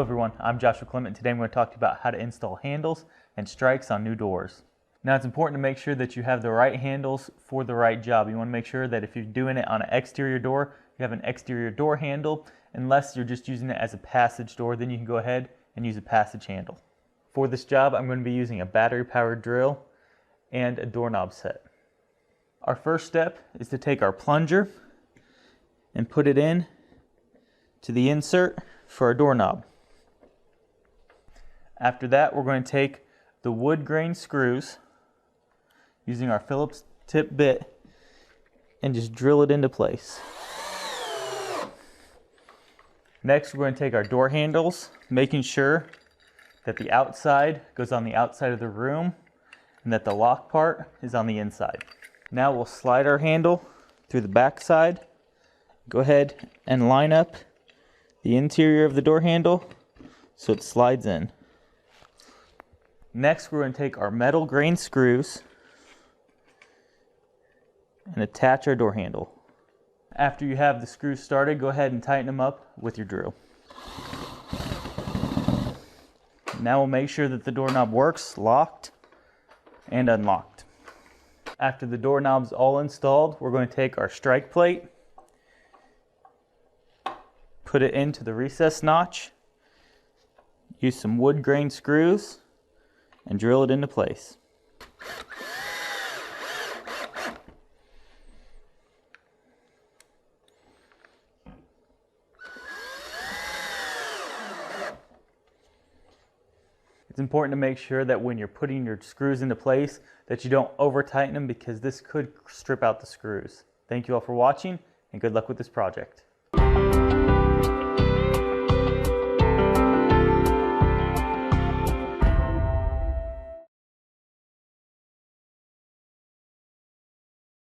everyone, I'm Joshua Clement. Today I'm going to talk to you about how to install handles and strikes on new doors. Now it's important to make sure that you have the right handles for the right job. You want to make sure that if you're doing it on an exterior door, you have an exterior door handle. Unless you're just using it as a passage door, then you can go ahead and use a passage handle. For this job, I'm going to be using a battery-powered drill and a doorknob set. Our first step is to take our plunger and put it in to the insert for our doorknob. After that, we're going to take the wood grain screws using our Phillips tip bit and just drill it into place. Next, we're going to take our door handles, making sure that the outside goes on the outside of the room and that the lock part is on the inside. Now we'll slide our handle through the back side. Go ahead and line up the interior of the door handle so it slides in. Next, we're going to take our metal grain screws and attach our door handle. After you have the screws started, go ahead and tighten them up with your drill. Now we'll make sure that the doorknob works, locked and unlocked. After the doorknob's all installed, we're going to take our strike plate, put it into the recess notch, use some wood grain screws, and drill it into place. It's important to make sure that when you're putting your screws into place that you don't over tighten them, because this could strip out the screws. Thank you all for watching and good luck with this project.